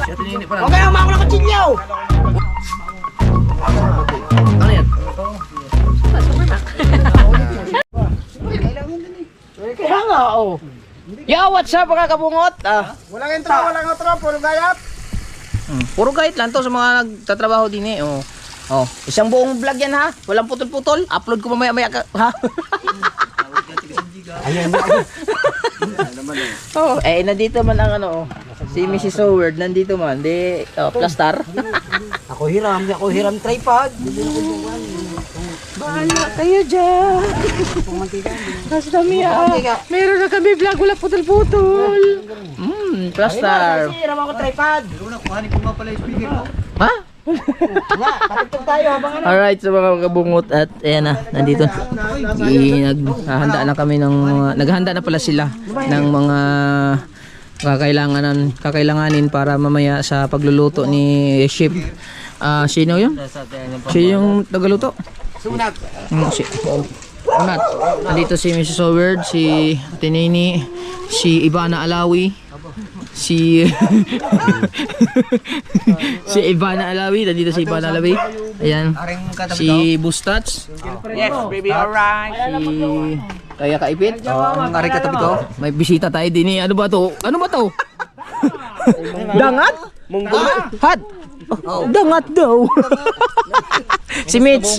Huwag kayo umako ng kutsilyo! Ano yan? Kaya nga, oh. Yo, what's up mga kabungot? Walang intro, puro gayat. Puro kahit lang to sa mga nagtatrabaho din eh. Oh, isang buong vlog yan ha. Walang putol-putol. Upload ko mamaya-maya ha. Ayan, Oh, nandito man ang ano, si Mrs. Howard nandito man. Plastar. Ako hiram tripod. Bahala kayo dyan. Mas dami meron na kami vlog, wala putol-putol. Plastar. Hiram ako tripod. Ha? Nga, patugtog tayo habang ano. Alright, so mga kabungot at ayan na, nandito. Naghahanda na kami ng naghahanda na pala sila ng mga kakailanganin para mamaya sa pagluluto ni Chef. Sino yun? Siya yung tagaluto? Sunat. Unat. Nandito si Mrs. Howard, si Tinini, si Ivana Alawi, si Ivana Alawi, nandito si Ivana Alawi. Ayan. Si Bustats. Yes, baby, alright. Si Kaya Kaipit. Ang ari katabi ko. May bisita tayo din eh. Ano ba to? Ano ba to? Dangat? Hat? Dangat daw. Si Mitch.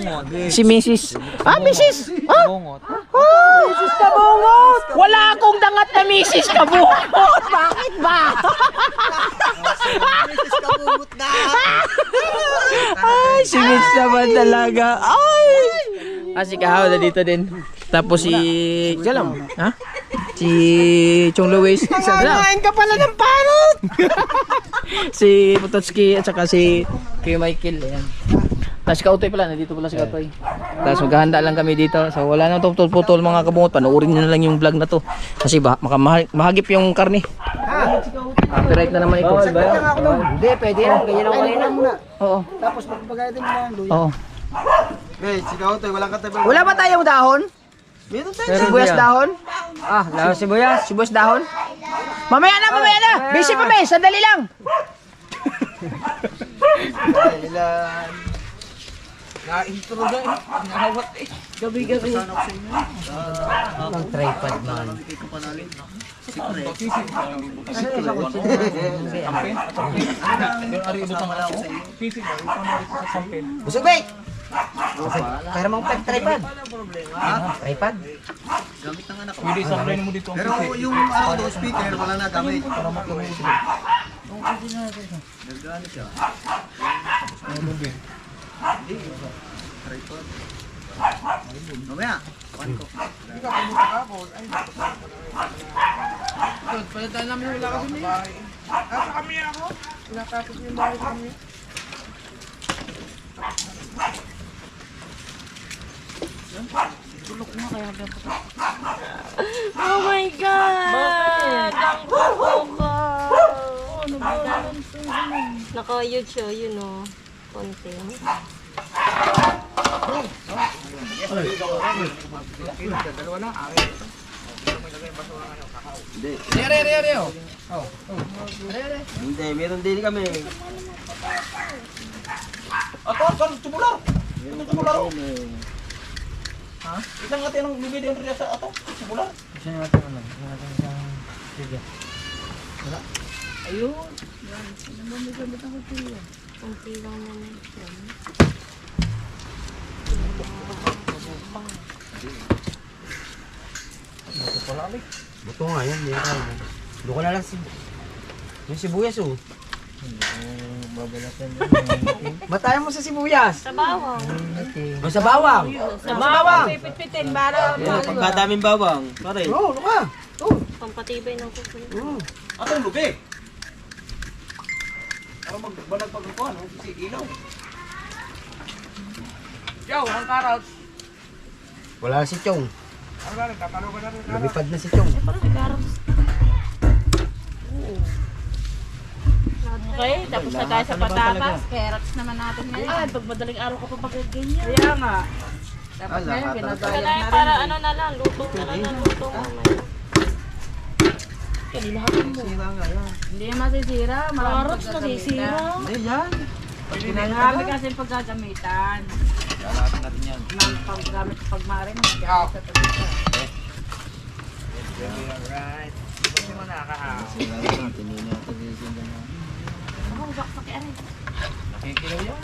Si Mrs. Mrs. Mrs. Kabungot. Wala akong dangat na Mrs. Kabungot. Bakit ba? Mrs. Kabungot na. Ay, si Mitch naman talaga. Ay! Si Kahaw na dito din. Tapos si... Jalam. Ha? Si Chong Luis. Nangangain ka pala ng parot. Si Pototski at saka si Kuya Michael. Ayan. Tapos si Kautoy pala. Nandito pala si Kautoy. Tapos maghahanda lang kami dito. So wala nang putol-putol mga kabungot. Panoorin nyo na lang yung vlog na to. Kasi mahagip yung karne. Copyright na naman ito. Hindi, pwede yan. Ganyan lang kayo lang muna. Oo. Tapos magpagayadin mo lang. Oo. Guys, sigaw to, walang katabi. Wala ba tayong dahon? Meron tayo. Sibuyas dahon? Lalo sibuyas. Sibuyas dahon? Mamaya na! Busy pa may, sandali lang! Ilan. Na-intro na eh. Nahawat eh. Gabi-gabi. Ang tripod man. Busog ba? Kaya mong tripod. Tripod? Gamit ng anak ko. Pwede supply mo dito. Pero yung ano to, speaker, wala na gamit. Para makuha. Nagano siya. Tripod. Mamaya. Kuhan ko. Palitan namin yung wala kasi niya. Asa kami ako? Pinatapos yung bahay kami. Oh my God! Ang buko ko! Ano ba? Naka-yun siya, yun o. Konti. Hindi, meron din kami. Saan? Tubular! Ito tubular o? Ha? Ilang natin ang bibili ang sa ato? Tubular? Ayun. Konti lang naman siya. Buto nga yan, hindi ka. Doon ko na lang yung sibuyas oh. Batayan mo sa sibuyas. Sa bawang. O sa bawang. Sa bawang. Pipit-pitin para Pagkadaming bawang. Pare. Oo, ano ka? pampatibay ng kuko. Atong lubi! Para magbalag pagkukuhan, kasi ilaw. Yo, ang carrots. Wala si Chong. Ano ba, nagtatalo ka na rin? Lumipad na si Chong. Parang nagaros. Okay, tapos na tayo sa patatas. Carrots naman natin ngayon. Ay, pag madaling araw ka pa pag-ganyan. Kaya nga. Dapat ngayon, pinagayat na rin. Para ano na lang, lutong na lang, lutong na lang. Sira nga yan. Hindi masisira. Carrots masisira. Hindi yan. Marami kasi pagkagamitan. Lalapin natin yan. Ng paggamit pag maring. Sa tabi. Alright. Hindi mo nakakahaw. Sira yan. Tingin natin yung na. Ako, bakit yan? Nakikilaw yan.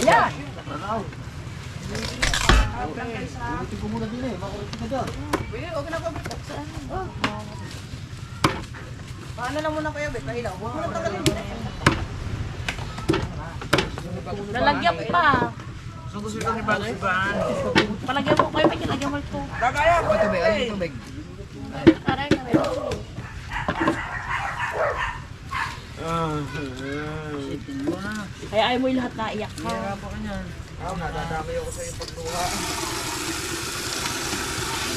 Ayan! Ulitin ko muna din eh. Makulit ka dyan. Paano na muna kayo, Bet? Pahilaw. Huwag mo na tagalin. Lalagyan pa. Gusto ko ni Bago Iban. Palagyan mo kayo, may nilagyan mo ito. Kagaya ko. Tubig, ano yung tubig? Aray, aray. Kaya ayaw mo yung lahat na iyak ka. Nadadamay ako sa iyong pagluha.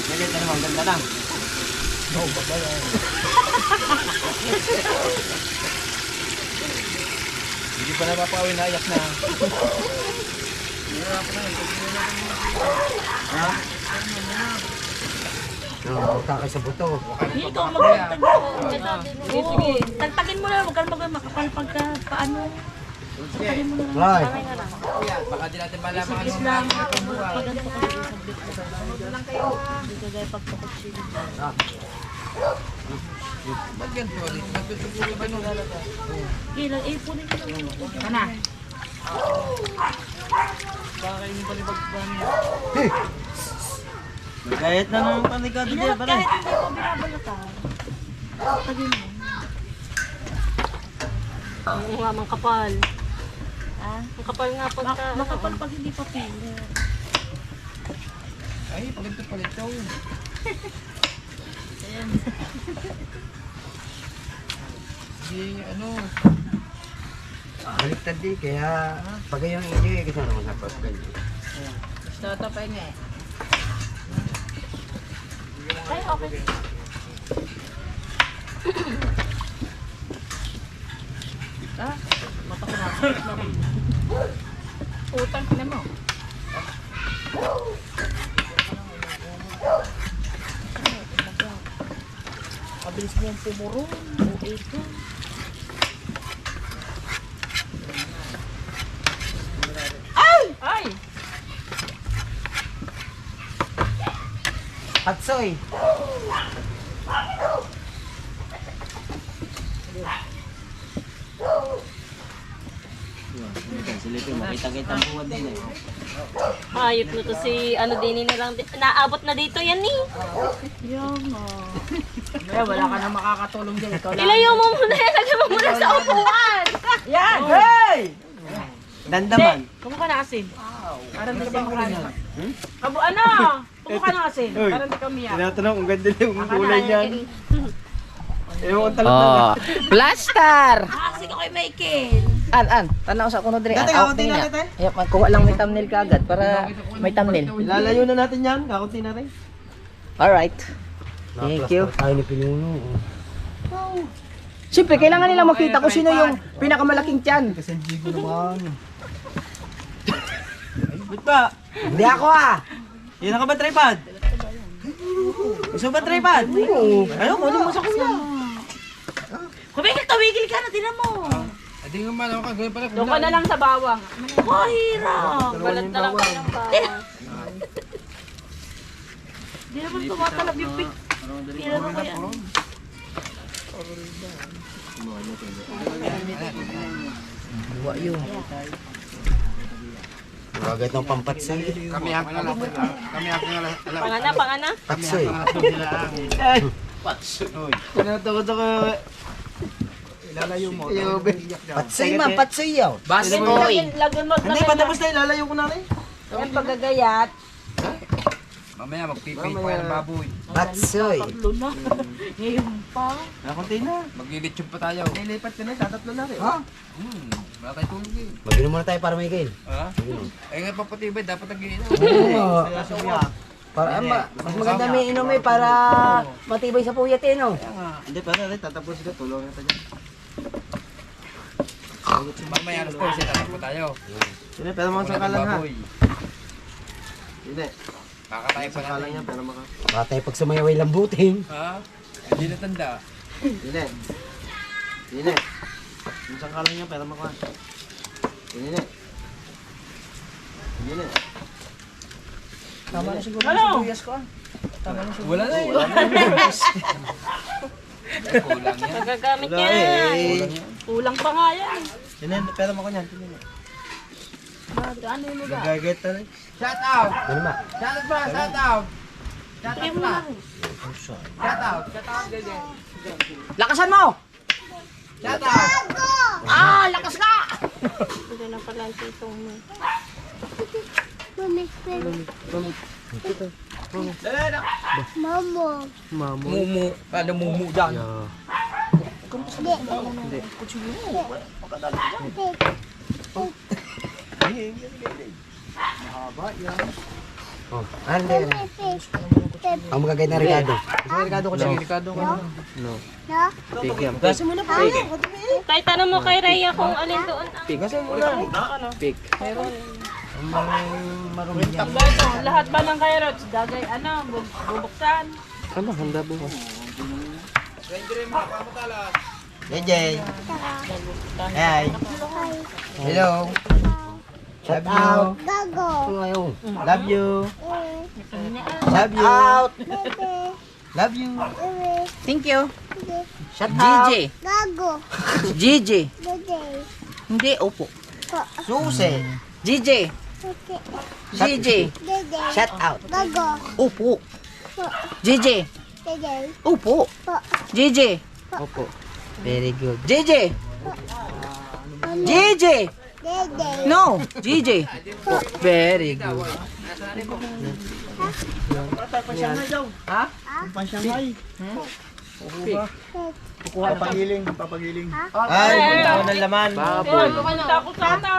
Ganyan ka naman, ganda lang. Hindi pa napapawin na iyak na. Punta ka sa buto. Dito, magtagtag mo. Sige, sige. Tagtagin mo na, huwag ka makapal pagka paano. Tagtagin mo na. Right. Kamay nga lang. Baka di natin malaman Is lang. Paganto ka sa sabit. Dito gaya pagpakutsin. Ba't ganito ulit? Ba't ganito ulit? Ba't ganito ulit? Gila, punin ko lang. Kana? Gayat na naman panikado Inalap kahit hindi ko binabalatan. Tagin mo. Oo nga, mang kapal. Ah, ang kapal nga pagka. Makapal pag hindi pa pila. Ay, palit ito. Hindi, ano. Baliktad di, kaya pag yung inyo, kasi naman sa pagkanyo. Tatapay nga eh. Ay, okay. Mata ko na. Utang ka na mo. Mabilis mo yung pumurong. Okay ka. Ay! Patsoy! Silipin, makita-kita ang buwan din eh. Hayop na to si ano din na lang. Naabot na dito yan eh. Kaya wala ka na makakatulong dyan. Ikaw lang. Ilayo mo muna yan. Lagyan mo muna sa upuan. Yan! Hey! Dandaman. Kumukha na asin. Parang di ka makakain. Kabu, ano? Kumukha na asin. Parang di ka umiyak. Tinatanong kung ganda yung kulay niyan. Ewan ko Oh, plaster. Kasi ko kay Michael. An, tanaw sa kuno dire. Dati, kakunti na natin. Ay, magkuha lang may thumbnail kagad para may thumbnail. Ilalayo na natin yan. Kakunti na rin. Alright. Thank you. Tayo ni Pinuno. Siyempre, kailangan nila makita kung sino yung pinakamalaking tiyan. Kasi hindi ko naman. Ba't ba? Hindi ako ah! Yan ka ba tripod? Gusto ba tripod? Oo. Ayaw, kunin mo sa kuya. Tumigil ka na, tinan mo. Hindi nga man ako kagawin pala. Doon ka na lang sa bawang. Oh, hirap. Balat na lang kayo ng bawang. Hindi naman tumatalab yung pic. Tira mo kaya. Buwa yun. Wagad ng pampatsay. Kami ako nga lang. Kami ako nga lang. Pangana. Patsoy. Tinatakot ako. Ilalayo mo. Patsoy man, patsoy yaw. Basoy. Lagyan mo. Hindi, patapos na ilalayo ko na rin. Yan paggagayat. Mamaya magpipit pa yan ng baboy. Patsoy. Luna. Ngayon pa. Kakunti na. Maglilitsyon pa tayo. Nilipat ka na, tatatlo na rin. Ha? Wala tayo tulog eh. Mag-inom muna tayo para may gain. Ha? Eh nga papatibay, dapat nag-iinom. Oo. Kaya sumiya. Para mas maganda may inom eh para matibay sa puyat eh no. Hindi, pero rin, tatapos ka. Tulungan kita dyan. Mamaya alas 4, tatakbo tayo. Hindi, pero mga sangkalan ha. Baboy. Hindi. Kakatay pa natin. Yan, pero maka... Patay pag sumayaw ay lambutin. Ha? Hindi na tanda. Dine. Dine. Yung sangkalan niya, pero maka... Dine. Dine. Tama na siguro Ano? sibuyas ko. Tama na siguro. Wala na eh. Kulang yan. Magagamit Wala yan. Kulang pa nga yan. Dine, pero mo ko niyan. Ano yung lugar? Gagaget na rin. Shout out! Ano ma? Shout out ba? Shout out! Shout out ba? Shout out! Shout out, Dede. Lakasan mo! Shout out! Ah, lakas ka! Ito na pala ang titong mo. Dali na! Mumu. Ano mumu dyan? Oh, ande na. Ang magagay na Ricardo. Ricardo ko sige. Ricardo ko. No. Gasa mo na po. Tay, tanong mo kay Rhea kung alin doon ang... Gasa mo na. Pick. Marumi yan. Tabla ito. Lahat ba ng carrots? Dagay, ano, bubuksan. Ano, handa po. JJ. Hi. Hello. Love you. Love you. Love you. Out. Love you. Thank you. Gigi. Gigi. Hindi, opo. Susi. Gigi. Gigi. Shout out. Opo. Gigi. Opo. Gigi. Opo. Very good. Gigi. Gigi. No, Gigi. Very good. Ha? Papagiling, papagiling. Ay, punta ko ng laman. Yun, pumunta ako sana.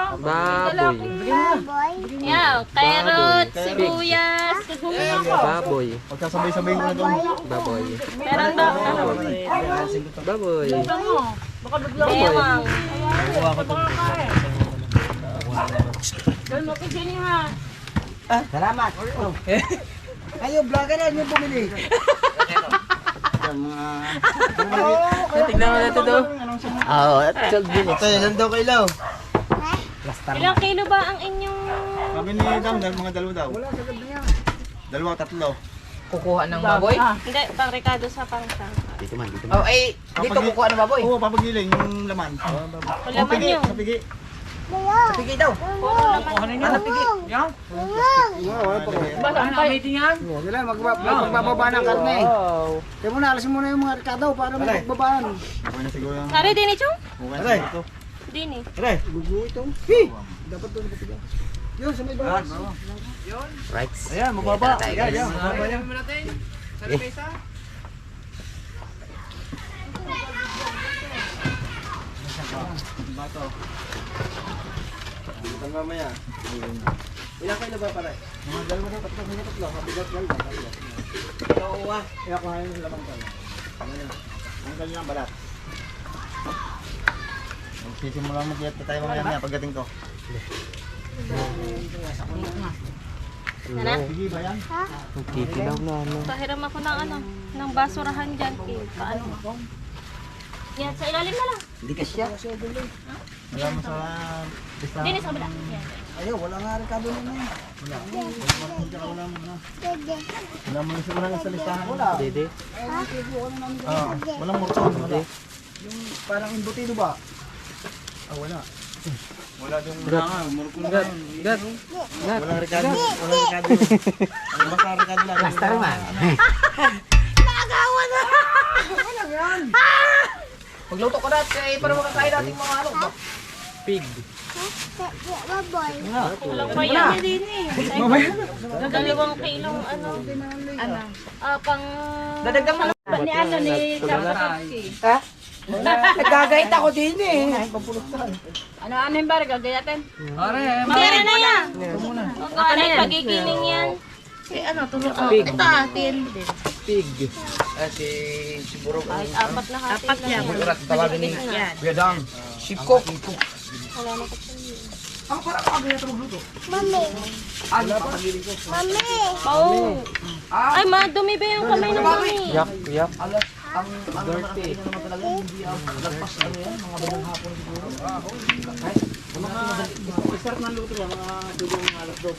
Yan, carrots, sibuyas. Huminga ko. Baboy. Pagkasabay-sabay mo na doon. Baboy. Meron ba? Baboy. Ito mo. Baka biglang Bewang. Doon mo kisini ha. Salamat. Ayo, vlogger na, yung bumili. Tignan mo na ito daw. Oo, Ito, ilan daw kailaw? Ilang kilo ba ang inyong... Sabi ni Dam, mga dalawa daw. Dalawa, tatlo. kukuha ng baboy. Hindi, pang Ricardo sa pangsa. Dito man, dito Oh, ay, dito kukuha ng baboy. Oo, papagiling yung laman. Wala man yun. Napigi. Pigi daw. Puro laman. Ano pigi? Yan. Ang meeting yan. Wala, magbababa ng karne. Kaya muna, alasin muna yung mga Ricardo para magbabaan. Okay na siguro yung... Sari din ito? Okay na ito. Din eh. Gugu ito. Dapat doon kapitigan. Yun, sa may bawas. Right. Ayan, mababa. Ayan, Ayan, mababa yan. Bato. Bukan mamaya. Ilang kayo ba pare? Mga dalawa na tatlo, mga tatlo. Kabigat lang. Oo, Iyak ko yung lamang ko. Ang kanyang balat. Magsisimula mag-iat na tayo mamaya pagdating ko. Nana? Sige ba yan? Pahiram ako ng ano, ng basurahan dyan. Paano? Yan, sa ilalim na lang. Hindi ka siya. Wala mo sa... Din sa kabila. Yan. Ayaw, wala nga rin kabo na yan. Wala. Wala mo na. Wala mo siguro nga sa listahan. Wala. Dede. Walang morton. Wala. Yung parang embutido ba? Ah, wala. Wala yung nga, morton na. Walang Ricardo. Walang Ricardo. Ano ba sa Ricardo lang? Plaster man. Magluto ko natin para makakain natin mga ano. Pig. Kulang pa yan din eh. Dalawang kilong ano. Ano? Pang... Dadagdag mo lang. Ni ano ni Kapatowski. Ha? Nagagayit ako din eh. Ano yung bar? Gagayatin? Mamaya na yan. Ano yung pagigiling yan? Pig. Ito atin. Pig. Si Burog. Ay, apat na kasi. Burat tawagin ni Kuya Dang. Sipko. Wala na kasi. Ang parang aga yata magluto. Mami. Oo. Ay, madumi ba yung kamay ng mami? Yak, yak. Ang dirty. Ano naman talaga, hindi ako lagpas ano yan, mga balang hapon siguro. Start ng luto yan, mga dulo ng alas 2.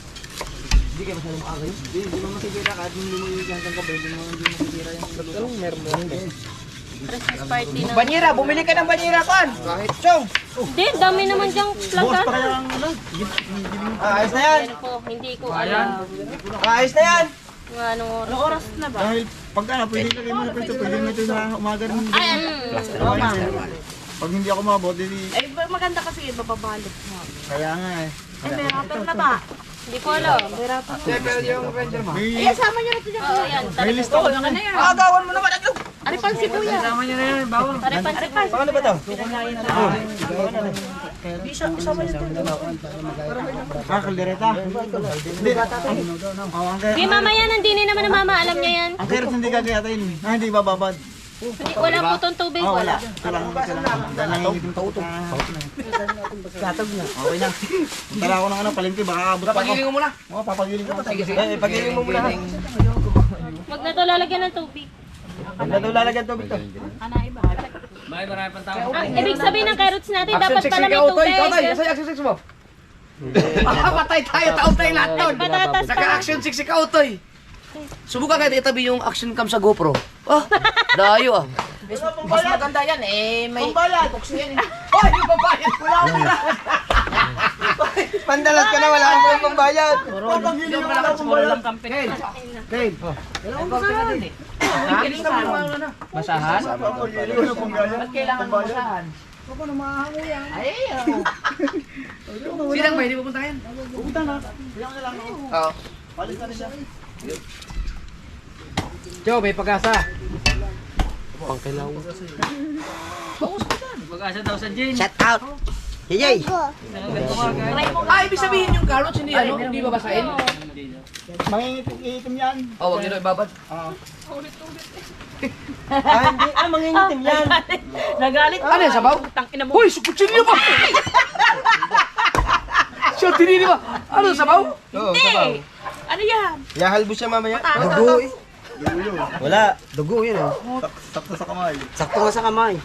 Hindi kayo masyadong maaga yun? Hindi mo masisira kahit hindi mo yung hanggang gabi, hindi mo masisira yung luto. Meron mo yun eh. Christmas party na. Banyera, bumili ka ng banyera kan. Kahit chong. Hindi, dami naman diyang Bukas plagan. pa kaya ang ano? Ayos na yan. Yan po, hindi ko alam. Ayos na yan. Kung anong oras. Oras na ba? Dahil pag ano, pwede ka kayo muna pwede mo ito sa umaga rin. Pag hindi ako mabot, hindi. Ay, maganda kasi bababalot mo. Kaya nga eh. Ay, may rapper na ba? Hindi ko alam. Pero yung ranger mo. May, Sama niyo na ito dyan. Oo, yan. may list ako. Ano yan? Agawan mo naman. Ano? Aripan si Kuya. Taripan si Kuya. Paano ba to? Kaldereta. Hindi. Oh, ang Di mamaya nandini naman ng mama. Alam niya yan. ang carrot hindi gagayatin. Hindi bababad. Hindi, wala putong tubig. Oh, Wala. wala. Nanginginig yung tauto. Katog na. Okay na. Tara ako ng ano, palengke, baka abot pa ako. Papagiling mo muna. Oo, papagiling ko. Eh, pagiling mo muna. Wag na to lalagyan ng tubig. Huwag na daw lalagyan tubig to. Ang ibig sabihin ng carrots natin, dapat pala may tubig. Asa yung action 6 mo? Patay tayo, taon tayo lahat doon. Patatas pa. Naka-action 6 ikaw, Toy. Subukan kayo itabi yung action cam sa GoPro. Oh, dayo ah. Mas maganda yan eh. May box yan eh. Hoy, yung pambayad. Wala akong pera. Pandalas ka na, wala akong pambayad. Doon pala ka sumulong kampi. Dave. Wala akong pera din eh. Ha? Masahan? Ba't kailangan mo masahan? Ay, Sinang ba? Hindi pupunta yan? Pupunta na. Kailangan na lang ako. Oo. Palit na siya. Joe, may pag-asa. Pangkilaw. Mag-asa daw sa Jane. Shout out. Yay! Ah, ibig sabihin yung carrots hindi ano, hindi babasahin? Mangingitim yan. Oh, wag nyo ibabad. Hindi. Mangingitim yan. Nagalit. Ano yan, sabaw? Tangina mo. Hoy, kutsilyo ba? Siya, tinini ba? Ano, sabaw? Hindi. Ano yan? Yahalbo siya mamaya. Dugo eh. Wala. Dugo yun eh. Sakto sa kamay. Sakto nga sa kamay.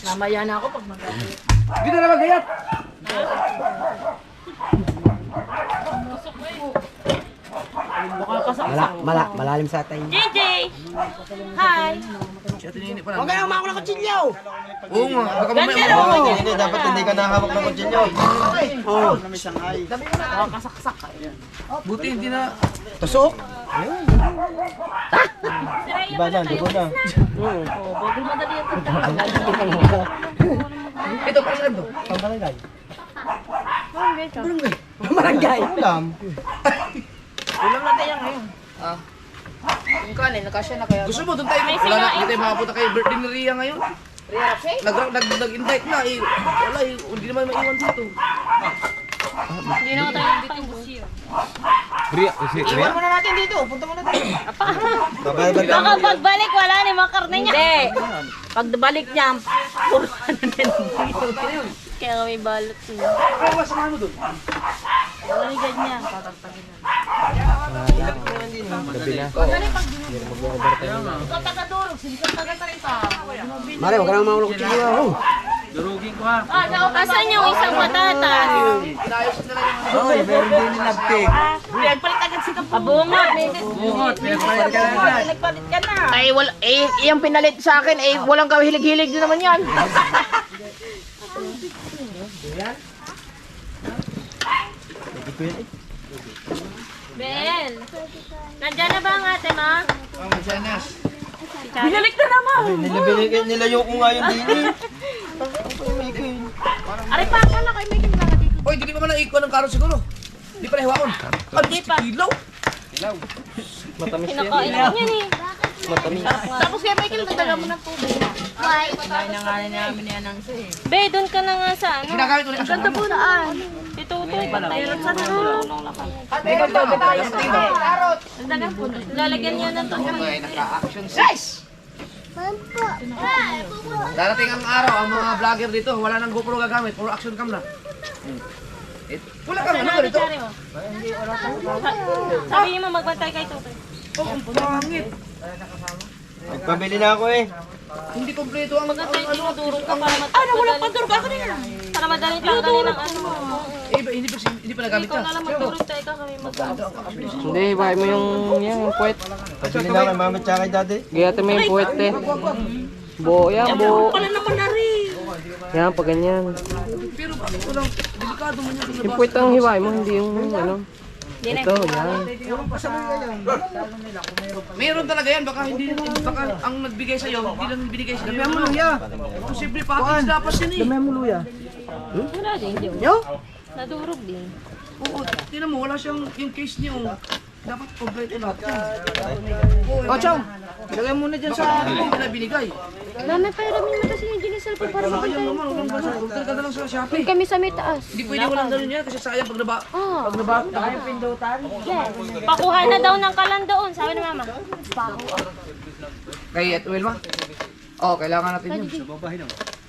Namaya na ako pag magalit. Hindi na naman gayat. Malalim sa tayo. JJ! Hi! Siya, tinini pa Huwag naman. kayong umako ng kutsilyo! Oo nga, baka mamaya. Ganda naman yan. Hindi, dapat hindi ka nahawak ng kutsilyo. Oo. Na may Shanghai. Kasaksak. Buti hindi na. Tusok! Iba na, dugo na. Oh, bagol madali yan. Ito, para saan to? Pambarangay. Barangay. Pambarangay. Ulam. Ulam natin yan ngayon. Yung kanin, nakasya na kaya. Gusto mo, doon tayo. May Wala na, sinain. hindi tayo makapunta kay birthday ni Rhea ngayon. Nag-invite na eh. Wala eh, hindi naman maiwan dito. Hindi na tayo nagpaubos. Iwan mo na natin dito, punta mo na tayo. Baka pagbalik, wala ni mga karne niya. Hindi. Pagbalik niya, puro ano din. Kaya kami balot niya. Ano ba, samahan mo doon? Wala ganyan. Tatagtagin na. Ikaw taga-durog, sino taga-tarita? Mare, huwag ka nang mahulog kutsilyo. Durugin ko ha. Asan yung isang patatas? Oy, meron din yung nagpig. Nagpalit agad si Kapo. Abungot. Nagpalit ka na. Ay, wala, eh, yung pinalit sa akin, eh, walang kahilig-hilig din naman yan. Bel, nandyan na ba ang ate ma? Binalik na naman. Nilayo ko nga yung dini. Aray pa ka na kay Megan na dito. Oy, hindi pa man naikuha ng karo siguro. Hindi pa nahiwaon. Hindi pa. Ilaw. Kinakain naman yan eh. Tapos kay Michael, nagdaga mo ng tubig. Kinain na nga namin yan ang sa eh. Be, doon ka na nga sa ano. Ginagamit ulit. Ganda po naan. Ito, patay. Sa tulong lang kami. Ikaw daw, tayo. Nagdaga po. Lalagyan niya ng tubig. Naka-action 6. Darating ang araw, ang mga vlogger dito, wala nang GoPro gagamit, puro action cam na. Wala kang ano ganito? Sabi niyo mo, magbantay kay Tutoy. Oh, ang pangit. Nagpabili na ako eh. Hindi kompleto ang Magantay, tinudurog ka para wala pa durog ako na. Para madaling tanggalin ang ano mo. Hindi pa nagamit Ikaw ka. na lang magdurog tayo ka kami Hindi, bahay mo yung puwet. Pabili na kay mama tsaka kay daddy. Gayatin mo yung puwet eh. Buo yan, buo. Pala naman na rin. Yan, pag ganyan. Pero walang delikado man yan. Yung puwet ang hiwain mo, hindi yung ano. Ito, yan. Meron talaga yan, baka ang nagbigay sa'yo, hindi lang binigay sa'yo. Damihan mo luya. Posible package dapat yun eh. Damihan mo luya. Wala din yun. Nadurog din. Oo, tinan mo, wala siyang, yung case niyo, dapat kompleto lahat yan. O, Chong! Ilagay mo na dyan sa... Ano na binigay? Mami, pairamin mo kasi yung ginisal ko para Sayang mabantay. naman, huwag kang order ka na lang sa Shopee. Kami sa may taas. Hindi pwede walang ganun yan kasi sayang pag naba. Ah, Pag naba. yes. Pakuha na daw ng kalan doon, sabi ni Mama. Kay at Wilma? Oo, kailangan natin yun.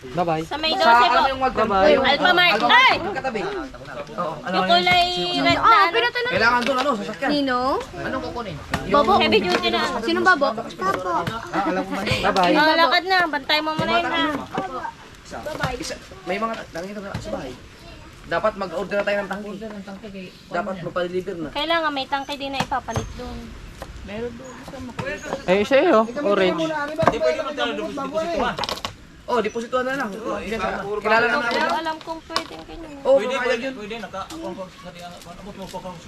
Bye-bye. Sa may Sa 12 alam po. mo yung Walter. Bye-bye. Alphamart. Ay! Katabi. Oo, ano Yung kulay red na ano. kailangan doon ano, sasakyan. Nino? Anong kukunin? Bobo. Heavy duty na. Sinong babo? Alam ko man. Bye-bye. Mga lakad na, bantay mo muna yun ha. May mga nakikita na sa bahay. Dapat mag-order na tayo ng tangke. Dapat mapaliliver na. Kailangan may tangke din na ipapalit doon. Eh, isa yun, orange. Oh, depositoan na lang. Kilala naman Pero ako. alam kong pwedeng ganyan. Oh, pwede yun.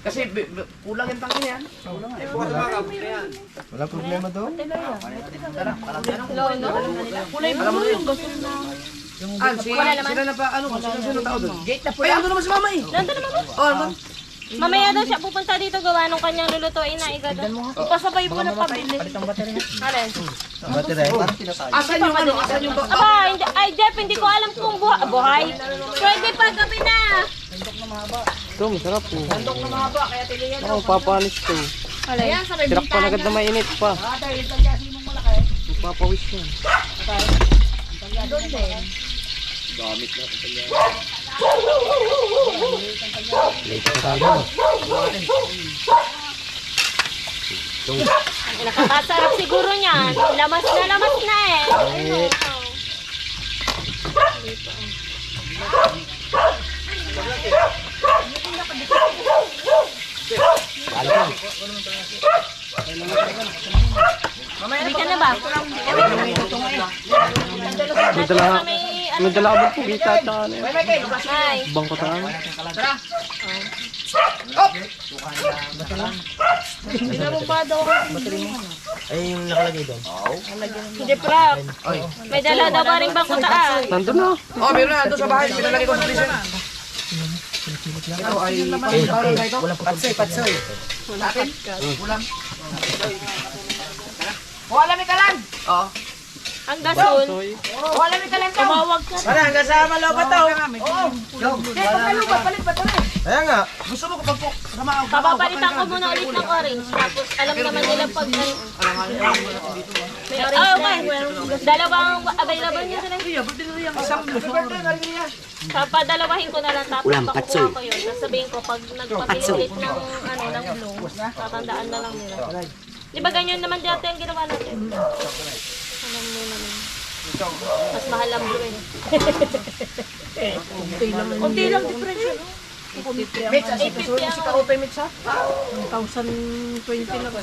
Kasi kulang yung tangke niyan. Walang problema doon. Lolo? Alam mo na yun. Sila na pa, ano, sino tao doon? Gate na po. Ay, ando naman si mama eh. Nandun naman ba? Oh, ano? Mamaya daw siya pupunta dito gawa nung kanyang lulutuin na iga doon. Ipasabay mo na pabili. Alin? Battery. Asan yung ano? Asan yung ba? Aba, hindi, ay Jeff, hindi ko alam kung buhay. Pwede pa gabi na. Ito, masarap po. Oo, papanis to. Ayan, sabay Tirak pa agad na mainit pa. Magpapawis yan. Nakakasarap siguro niyan. Lamas na eh. Hindi ka na ba? May dala ka ba po? Kita at saka ano yun? Ay, Bangko tayo. Ay, yung nakalagay doon. hindi prop. May dala daw ba rin bangko taas? Nandun na. Oh, meron na. Ito sa bahay. Pinalagay ko sa prison. Ito ay... Walang patsoy. Kulang. Wala may kalan. Oo. Ang gason. Wala may kalan. Tumawag ka. Wala, hanggang sa malobat daw. Oo. Kaya nga. Gusto mo kapag po, sama ako. Papapalitan ko muna ulit ng orange. Tapos alam naman nila pag ano. May orange na. Dalawang available niya sila. Iya, ba't din yung isang gusto? Papadalawahin ko na lang tapos pakukuha ko yun. Sasabihin ko pag nagpapili ulit ng ano ng blue, tatandaan na lang nila. Di ba ganyan naman dati ang ginawa natin? Alam mo naman. Mas mahal ang blue eh. Kunti lang difference yun. Mix, as ito so si Kaotoy Mix ha? 1,020 lang.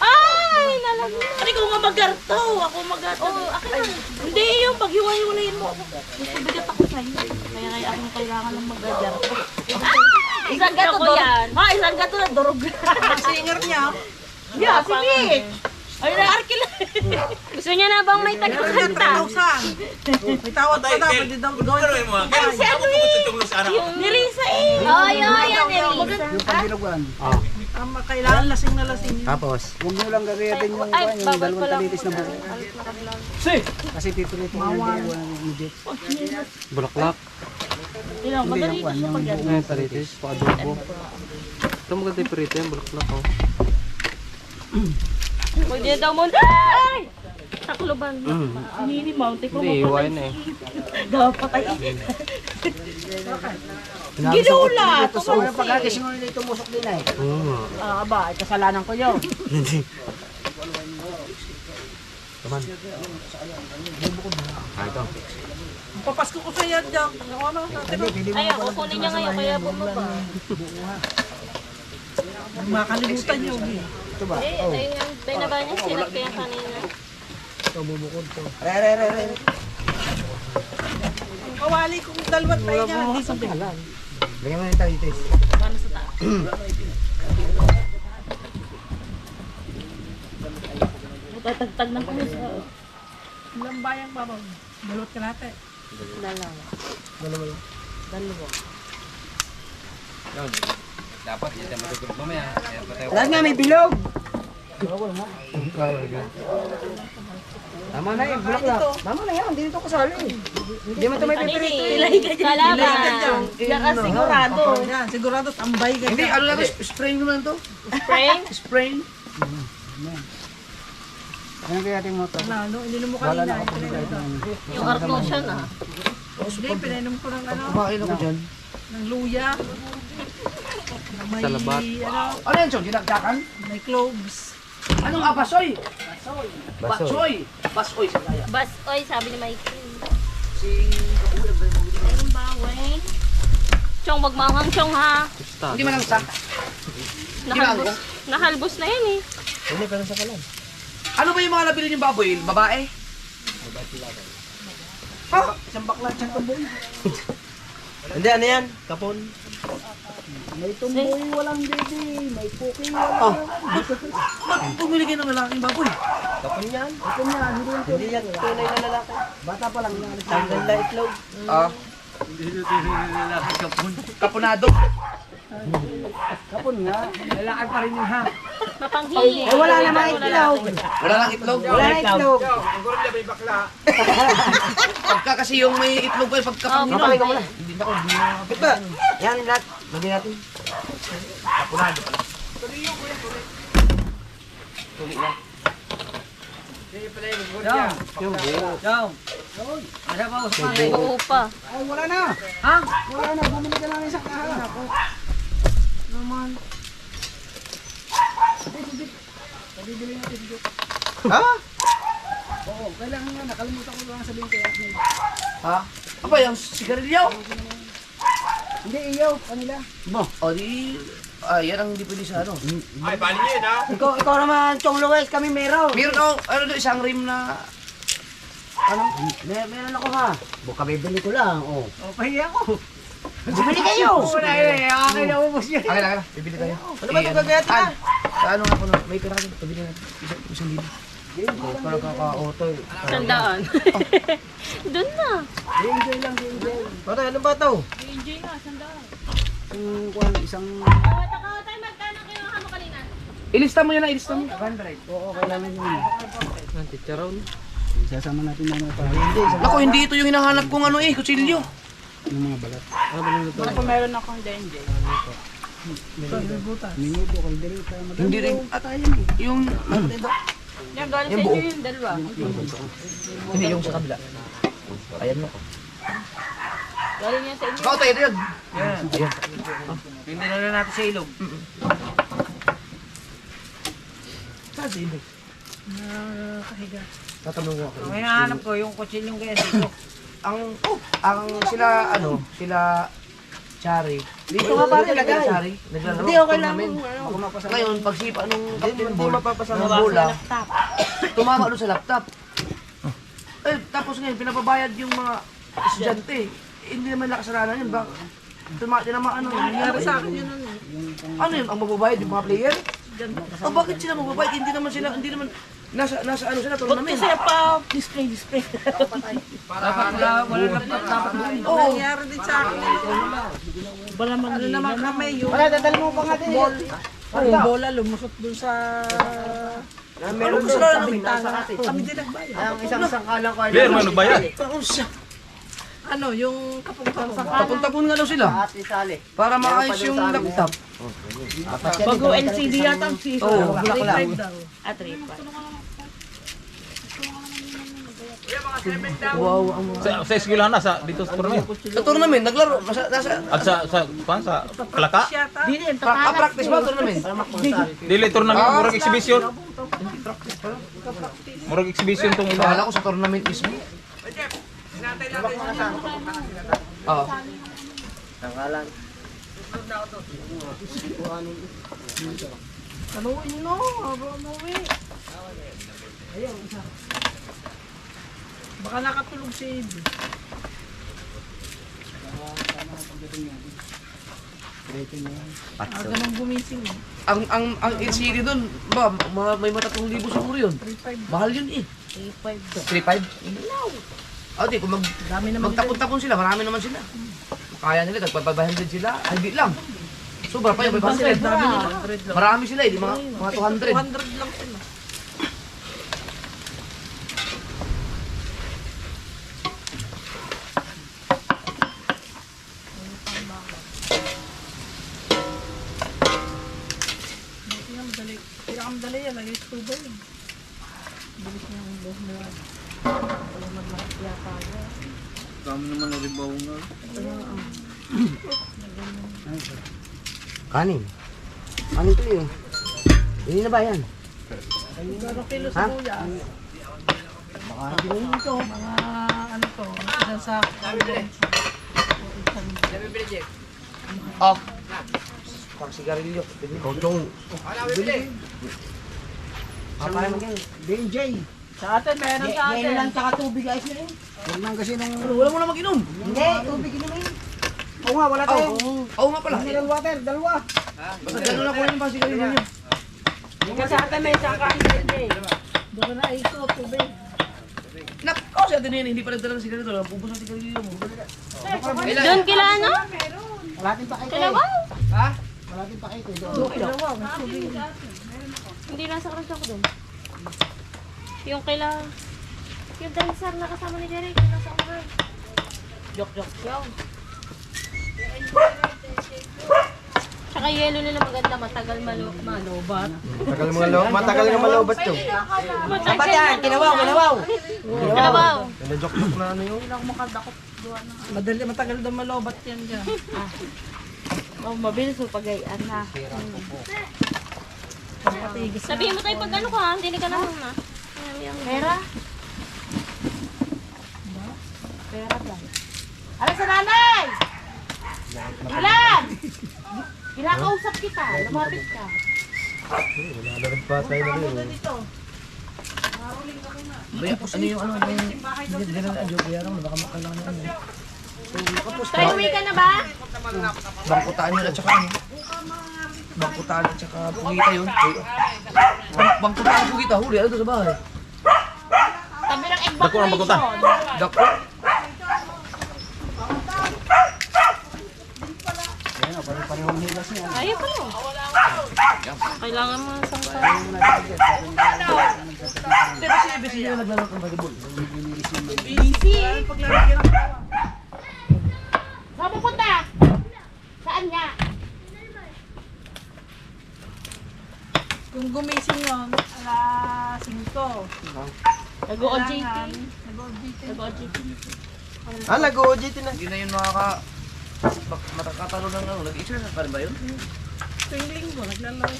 Ay! Nalaman. Ari ko nga magarto. Ako magarto. Oo, akin na. Hindi yung paghiwa-hiwalayin mo. Gusto bigat ako sa'yo. Kaya ako kailangan ng magarto. Isang gato yan. Ha, isang gato na durog. Singer niya. Yeah, si Mitch. Ay, na-arkil. Gusto niya na bang may tagakanta? May tawad pa dapat din daw gawin. Ay, si ano eh? Ni Risa eh. Oh, yan, Elisa. Ang kailangan lasing na lasing. Tapos. Huwag mo lang gagayatin yung Ay, bawal ko lang. talitis na buko. Kasi tituloy-tuloy hindi bulaklak. Ilang madali ka siya pag yan. Ay, talitis, pa-adobo. Ito maganda yung perito yan, bulaklak oh. Huwag niya daw muna. Ay! Takloban. Nini Mountain ko Hindi, iwan na eh. Gapatay. Ginulat! Ginulat! So, pagkagising mo nila tumusok din eh. Aba, kasalanan ko yun. Papasko ko sa'yo dyan. Ano natin? Ay, kukunin niya ngayon, kaya bumaba. Makalimutan nyo. Ayun nga, binaba niya, sinat ko yan kanina. Re. Ang kawali kong dalawat tayo niya. Hindi sa Bigyan mo ng tawitis. Paano sa taas? Tatagtag ng puso. Ilang bayang babang. Balot ka natin. Dapat hindi tayo matutulog mamaya. Lahat nga may bilog! Tama na eh, bulak. Tama na yan, hindi nito kasali. Hindi mo ito may pipirito eh. Kalaban. Saka sigurado. Yan, sigurado tambay ka Hindi, dyan. ano lang, sprain naman to. Spring? Sprain. Ano kaya ating motor? Ano, ininom mo kanina. Yung Arclusion ah. Hindi, pinainom ko ng ano, Kumain ako dyan. ng luya. Na may, Salabat. ano, Ano yan, Chong? Dinagdakan? may cloves. Anong abasoy? Baso. Basoy. Basoy sa kaya. Bas, oy, sabi ni Mikey. Si Ayun ba, Wayne? Chong, wag maanghang Chong ha. Hindi man ang sa. Nahalbos. Nahalbos na yan eh. Hindi, pero sa kalan. Ano ba yung mga nabili niyong baboy? Babae? Ha? Isang bakla siyang tumboy. Hindi, ano yan? Kapon. May tumboy, walang baby. May puki, walang. Ba't bumili kayo ng lalaking baboy? Kapon yan. Kapon yan. Hindi yan tunay na lalaki. Bata pa lang yan. Tanggal na itlog. Ah. Kapunado. Kapon nga. Lalaki pa rin yun ha. Mapanghingi. Eh, wala namang itlog. Wala lang itlog. Wala na itlog. Pagka kasi yung may itlog pa, pagka Kapalay ka muna. Bakit ba? Yan lahat. Lagyan natin. kapunado pala. Oo pa. Ay, wala na. Ha? Wala na. Bumili ka lang isang kahan. Ha? Oo, kailangan nga. Nakalimutan ko lang sabihin kay Asmay. Ha? Apa yung sigarilyo? Hindi, iyaw. Kanila. O di... yan ang hindi pwede sa ano. Ikaw naman, Chong Luwes. Kami meron. Meron ako, ano doon, isang rim na... Ano? Meron ako ha. Buka bibili ko lang. Oh. Pahingi ako. Bibili kayo. Akin na ubos yun. Okay lang, bibili tayo. Ano ba ito gagayat ka? Sa ano nga po, may pera ka pabili na. Isang libo. Parang kaka-auto eh. Sandaan. Doon na. Enjoy lang, enjoy. Bata, ano ba ito? Enjoy nga, sandaan. Isang... Tayo magkano kayo ang hamo kanina? Ilista mo yan na, ilista mo. 100. Oo, kailangan yun. Nanti charon. Sasama natin na para hindi. Naku, hindi ito yung hinahanap kong ano kutsilyo. Yung mga balat. Ano pa meron akong dengue? Minuto, kalderita. Hindi rin. At yung... Yan, galing sa inyo yung dalawa. Hindi, yung sa kabila. Ayan mo. Galing yan sa inyo. Ikaw tayo, ito yun. Hindi na lang natin sa ilog. Saan si Ibe? Kahiga. Tatanong ako. Ang hinahanap ko yung kutsilyong kaya dito. Ang sila, sila... Chari. Dito nga ba nilagay? Chari. Naglalaro. Hindi, okay lang. namin. Ngayon, pagsipa nung captain Hindi ball, mapapasama ng bola, tumama doon sa laptop. Eh, tapos ngayon, pinapabayad yung mga estudyante. Hindi naman nakasalanan yun. Tinamaan ano. Nangyari sa akin yun. Ano yun? Ang mababayad yung mga player? O bakit sila mababayad? Hindi naman sila, nasa ano sila, tournament. Kasi pa display. Dapat wala laptop dapat doon. Oo. Nangyari din sa akin. Wala man ano naman kami yung Wala, dadal mo pa nga din. yung bola lumusot dun sa Meron Ano ko sila sa namin? bintana. kami din nagbayad. Ang isang sangkalang ko ay... Ano ba yan? Ano yung kapungtang sa Tapon-tapon nga daw sila. Ate Sally. Para maayos yung laptop. bago LCD yata ang piso. Oo, bulak lang. 3.5 daw. At 3 pa. Sa eskwelahan na, dito sa tournament. Sa tournament, naglaro. Nasa At sa Kalaka? practice ba tournament? Dili tournament, murag exhibition. Murag exhibition tong ila. Akala ko sa tournament mismo. Oo. Kaluin no, abo umuwi. Baka nakatulog si Ed. Aga nang gumising eh. Ang LCD doon, ba, may mata 3,000 siguro yun. 3.5. Mahal yun eh. 3.5? Ah, di, kung Dami naman magtapon-tapon sila, marami naman sila. Kaya nila, tagpapabahindid sila, ay di lang. Sobra pa yun, 500. Marami sila eh, di mga 200. 200 lang sila. Pinakamadali yan, nag-YouTube yun. Bilis niya ang buhok mo. Wala mag-yata mo. Kami naman na ribaw nga. Kanin. Kanin to yun. Hindi na ba yan? Gano kilo sa kuya? Baka hindi ito. Mga ano to, dyan sa Oh. Pang sigarilyo. Kotong. Papaya mo yan. BJ. sa atin, meron sa atin. Yan lang tsaka tubig ayos na yun. Huwag lang kasi nung... Wala mo na mag-inom. Hindi, tubig inumin. Oo nga, wala tayo. Oo nga pala. Mineral water, dalawa. Basta gano'n na ko yung pang sigarilyo niyo. Yung sa atin, may isang kain din. Doon na ito, tubig. Nako, si ate Nene, hindi pa nagdala ng sigarilyo. Pupus ang sigarilyo mo. Doon kila ano? Wala din pa kayo. Kalawaw. Wala din pa kayo. Hindi nasa crush ako doon. Yung yung dancer na kasama ni Derek, yung nasa umahan. Joke. Yung. Tsaka yelo nila maganda, matagal malobat. Matagal nga malobat yun. Dapat yan, kinawaw. Joke na ano yun. Hindi ako makadakot. Madali, matagal daw malobat yan dyan. Oh, mabilis mo pag-ayan na. Sabihin mo tayo pag ano ka, hindi ka naman na. Pera? Pera ba? Ano sa nanay? Ilan? Kinakausap kita, lumapit ka. Wala dito. Ano yung ano? Hindi na ang joke yan. Baka makalang na ano. Try uwi ka na ba? Bangkutaan yun at saka ano? Bangkutaan at saka pugita yun. Bangkutaan at pugita, huli. Ano ito sa bahay? Tabi ng egg Dako ang baguta. Dako. Ayaw pa lang. Kailangan mo sa Pero si Ibis yun naglalaro ng volleyball. Saan pupunta? Saan nga? Kung gumising yun, alas 5. Nag-OJT. Nag-OJT. Ah, nag-OJT na. Hindi na yun matakatalo ng ano. Nag-exercise pa rin ba yun? Tuwing linggo, naglalaro.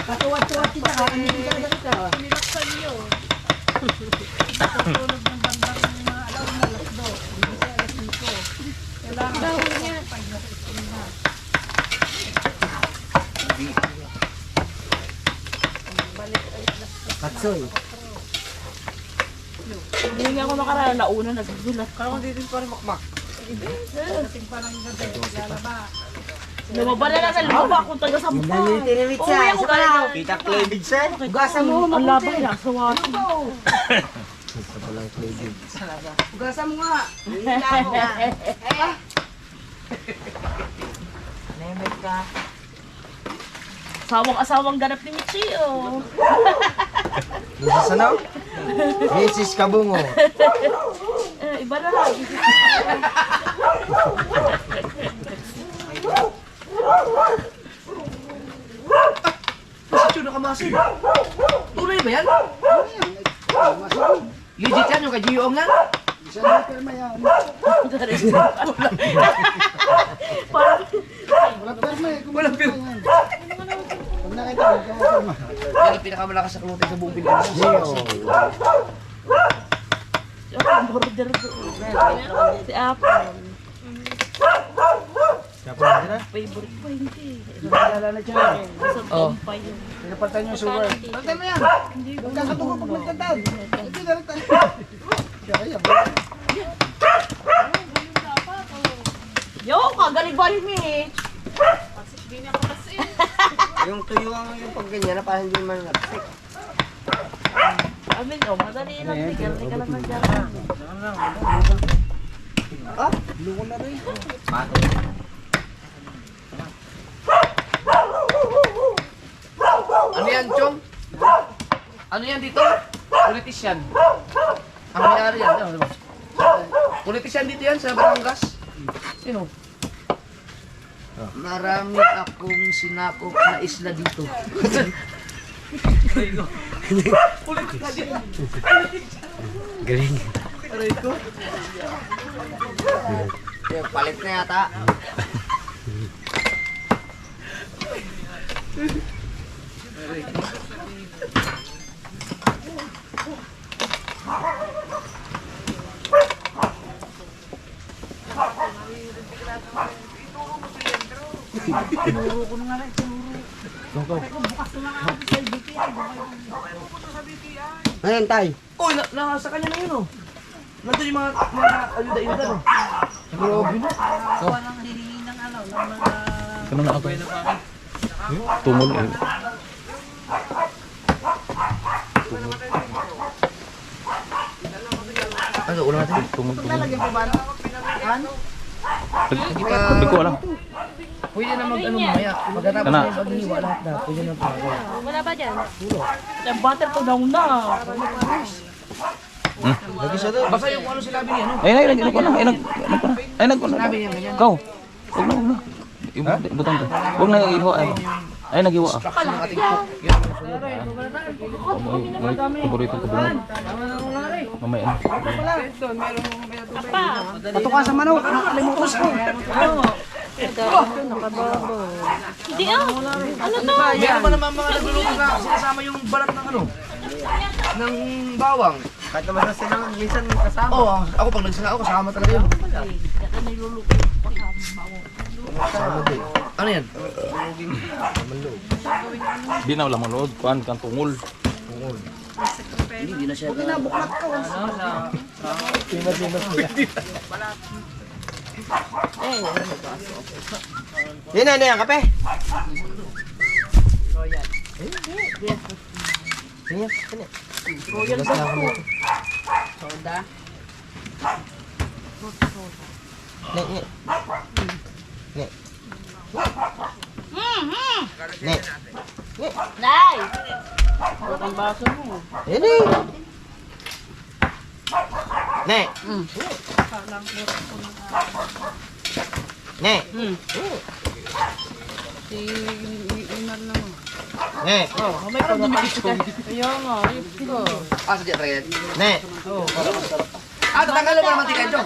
Katuwat-tuwat kita. Nilaksan yun. Tulog ng bandang mga alaw na alas 2. Hindi siya alas 5. Kailangan niya. Katsoy. Hindi nga ako nakaraan. Nauna, naggulat. Kaya kung dito pa rin makmak. Dating pa ng gabi. Lalaba. Lumaba na lang sa loob. Akong taga-sampa. Uwi ako tayo. Kita cleavage sir. Ugasan mo. Ang laban niya. Sa wato. Ugasan mo nga. Nemit ka. Asawang ganap ni Michio. Mrs. ano? Mrs. Kabungo. Iba na lang. kamasin. Tunay ba yan? Legit yan yung kay Gio nga? Walang pirma. Yan ang pinakamalakas sa kamote sa buong Pilipinas. Si Apple. Siapa na sila? Favorite ko hindi. Naalala na dyan. Isang taon pa yun. Pinapalitan yung sugar. Palitan mo yan. Magkakatuwa pag magkataon. Ito na rin tayo. Yo, kagaling-galing Mitch. Yung tuyo ang yung pag ganyan na parang hindi man nag-stick. Amin, oh, madali lang. Tigal ka lang na dyan. Luko na rin. Ano yan, Chong? Ano yan dito? Politician. Ang nangyari yan. Ano ba? Politician dito yan sa Batangas. Sino? Marami akong sinakop na isla dito. Galing. Palit na yata. Ayan, tay. Oh, nasa kanya na yun oh. Nandun yung mga ayuda-ayuda no. Grabe no. Ano na ako? Tumol eh. Ano, ulang natin. Tumol. Hindi pa. Hindi ko alam. Pwede na mag-ano mamaya. Pagkatapos Kana. na maghiwa lahat na. Pwede na pa. Wala ba dyan? Yung butter ko daw na. Lagi siya doon. Basta yung ano sinabi niya no. Ay, nag ko na. Ay, nag ko na. Sinabi niya ganyan. Ikaw. Huwag na. Butang to. Huwag na iho. Ay, nag-iwa. Instruction ng ating cook. Yan. May paborito ko doon. Mamaya na. Apa? Patuka sa manok. Nakalimutos ko. Hindi ah. Ano to? Meron ba naman mga nagluluto na sinasama yung balat ng ano? Ng bawang. Kahit naman sa silang minsan kasama. Oo, ako pag nagsala ako kasama talaga yun. Ano yan? Di na wala manood. Kuan kan tungol. Hindi na siya. Yan na, yan, kape. Yan, yan. Royal Dog. Soda. Ne, ne. Ne. Ne. Nay! Ang baso mo. Yan eh. Ne. Ne. Ne. May pag-dumikit ka. Ayaw nga. Ah, sadya talaga yan. Ne. Ah, tatanggalin mo naman tika ito.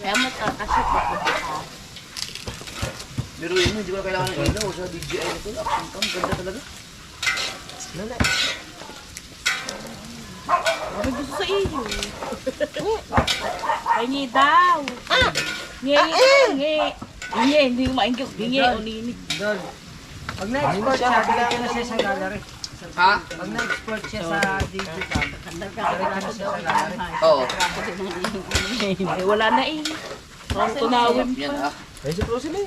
Kaya matakasip ako. Pero yun, hindi ko na kailangan ng ilaw sa DJI na ito. Action cam, ganda talaga. May gusto sa iyo. Hingi daw. Hingi. Hindi ko mainggit. Hingi o ninig. Pag na-export siya, kailangan na siya sa gallery. Ha? Pag na-export siya sa digital, kailangan na siya sa gallery. Oo. Eh, wala na eh. Ang tunawin Yan pa. ah. Ay, si Prosin eh.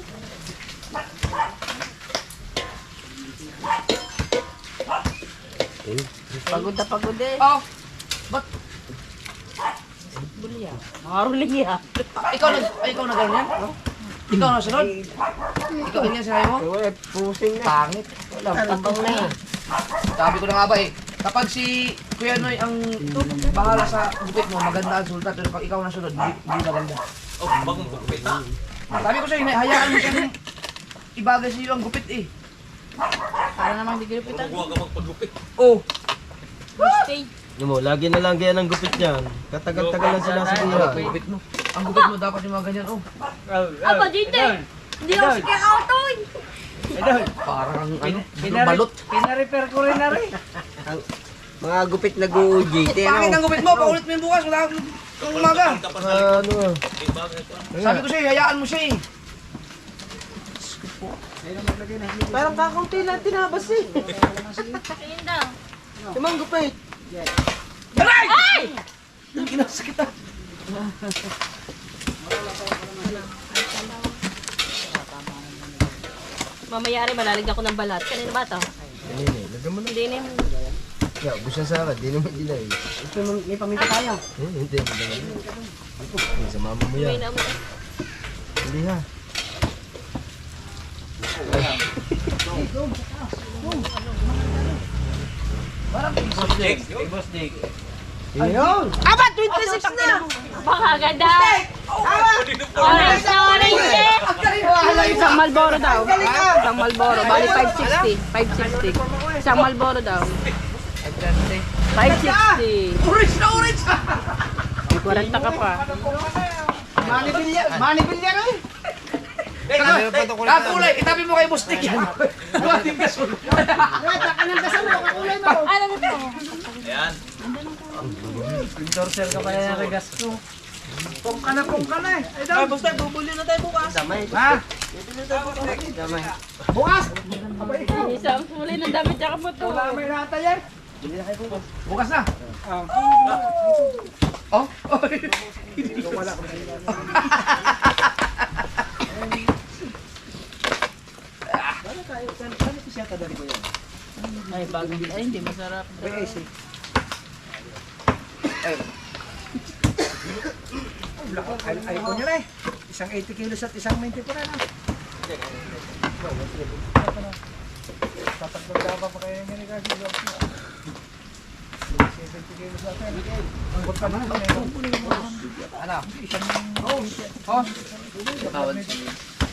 Pagod na pagod eh. Oh, ba't Bulya. Maruling yan. ikaw na ganyan? Ikaw na sunod? Ikaw ganyan sinabi mo? Wala, pusing na. Pangit. Wala, tambang na eh. Sabi ko na nga ba eh, kapag si Kuya Noy ang bahala sa gupit mo, maganda ang resulta. Pero pag ikaw na sunod, hindi maganda. Oh, bagong gupit ha? Sabi ko sa'yo, hayaan mo siyang ibagay sa iyo ang gupit eh. Para namang di ginupitan. Oh. Stay. Mo, lagi na lang ganyan ang gupit niyan. Katagal-tagal lang sila sa bira. Ang gupit mo dapat yung mga ganyan oh. Aba, dito. Hindi ako sige autoy. Parang ano, Balot. Pina-repair ko rin na rin. Mga gupit na GT, Pangit ang gupit mo, paulit mo yung bukas, wala akong umaga. Ano? Sabi ko sa'yo, hayaan mo siya eh. Parang kakaunti lang tinabas eh. Ayun daw. Yung gupit. Aray! Ang kinasakit ah. Mamaya rin malalig ako ng balat. Kanina ba ito? Lagyan mo na. Hindi na yung... Yeah, gusto sa akin, di naman gila eh. May paminta tayo. Hindi, hindi naman. Sa mama mo May yan. na mo. Hindi ha. Ayun! Aba, 26 na! Baka ganda. Orange na orange eh. Isang Malboro daw. Isang Malboro. Bali 560. 560. Isang Malboro daw. 560. Orange na orange! May 40 ka pa. Manibilya rin! Kakulay, itabi mo kay Bustik yan. Dumating gasol. Ano na ito? Endorser ka pala ng regas ko. Pong ka na eh. Ay, Bustik, bubuli na tayo bukas. Damay. Ha? Damay. Bukas! Isang muli ng damit tsaka po ito. Wala may nata yan. Bukas na. Oh? Ay, bago. Ay, hindi masarap. iPhone yun eh. Isang 80 kilos at isang 90 po na lang. Tatagdag daw pa kayo nga ni kasi. 70 kilos natin. Ang bot ka na. Ano? Oh,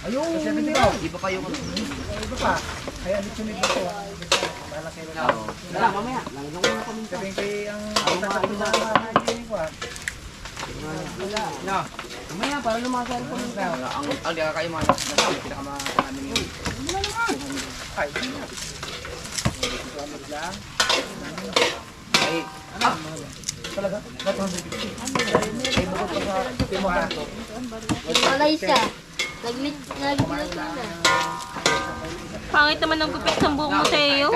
Ayun! Di ba kayo iba pa. Kaya litsunid na po. Malaki na. Wala, mamaya. Langgang mo na kami. Sabihin kay ang tatagdag na mga ko. Mamaya, para lumasal ko ng tao. Ang di kakayo mga pinakamakakamin yun. Ay, Ay, talaga. Malaysia. Naglit na. Pangit naman ang gupit sa buhok mo sa iyo.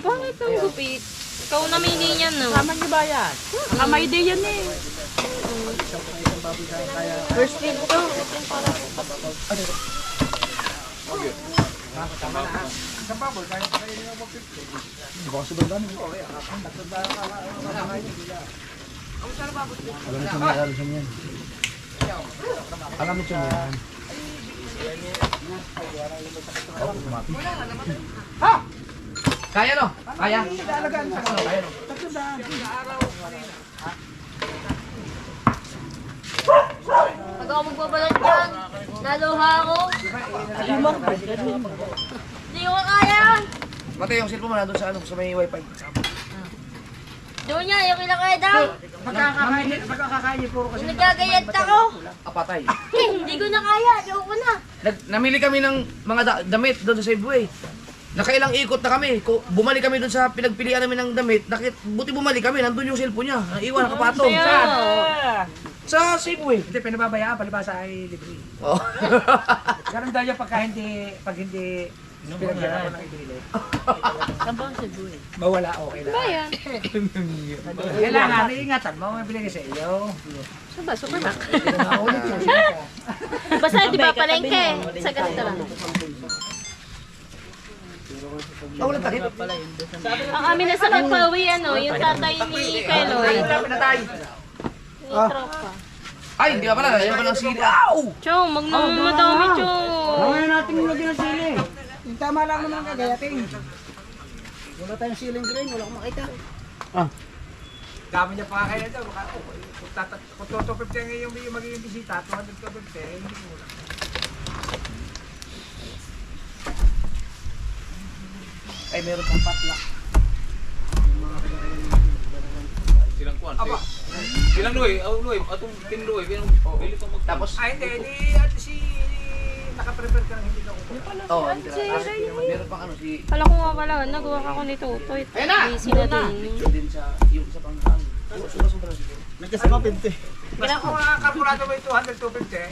Pangit ang gupit. Ikaw namili niyan, no? Tama niyo ba yan? Kamay din yan eh. First aid ko. alam ito mo yan. Kaya no? Kaya? Kaya no? Pag ako magbabalot yan, naluha ako. Hindi ko kaya. Matay yung cellphone mo nandun sa ano, sa may wifi. Doon niya, yung kinakaya daw. Pagkakakain niyo puro kasi. Nagkagayad ako. Apatay. Hindi ko na kaya, ayoko na. Namili kami ng mga damit doon sa Safeway. Nakailang ikot na kami. Bumalik kami doon sa pinagpilian namin ng damit. Buti bumalik kami, nandun yung cellphone niya. Naiwan, nakapatong. Sa Safeway. Hindi, pinababayaan, palibasa ay libre. Oh. Ganun daw yung pag hindi pinagyan ako ng ibili. Saan ba ang Cebu eh? Mawala, okay lang. Bayan. Kailangan, iingatan mo, may binigay sa iyo. Saan ba? Supermac? Basta di ba palengke? Sa ganito lang. Wala takip. Ang amin na sa Kapawi, ano, yung tatay ni Keloy. Pinatay. Ni tropa. Ay, hindi ka pala. Yan pa lang sili. Ow! Chong, madami, Chong. Ngayon natin nilagyan ng sili. Yung tama lang naman kagayatin. Wala tayong ceiling green, wala akong makita. Kami niya pa kaya dyan. Kung 250 ngayon yung magiging bisita, 250, hindi ko wala. Ay, meron pang patla. Silang kuwan. Silang Luy, atong tinluy, pinong pili pa mag. Tapos, ay, hindi, si naka-prepare ka ng hindi na upo. Oo, meron pang ano si... Kala ko nga pala, nagawa ka ko nito. Toy, busy na din. din sa yung isa pang ano. Nagkasama 50. Basta kung kapurado mo yung 200,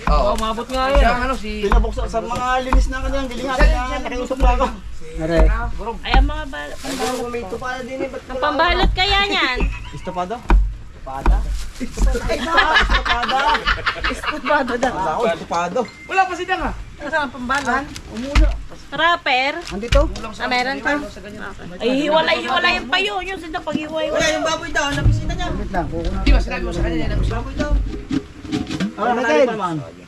250. Oo, Mabot nga yan. siya ano si... Pinabuksan sa mga linis na kanyang gilingatan na nakiusap na ako. Ay, ang mga pambalot May ko. tupa na din eh. Ba't Ang pambalot kaya niyan? Estopado? Estupado daw. Wala ako, estopado. Wala pa siya nga. Saan ang pambalan? Rapper? Andito? Ah, meron pa. Ay, hiwalay pa yun. Yung sila pag-hiwalay. Wala yung baboy daw, nabisita niya. Wait lang, kukunan. Di ba sinabi mo sa kanya na gusto? Baboy daw. Ah, Miguel.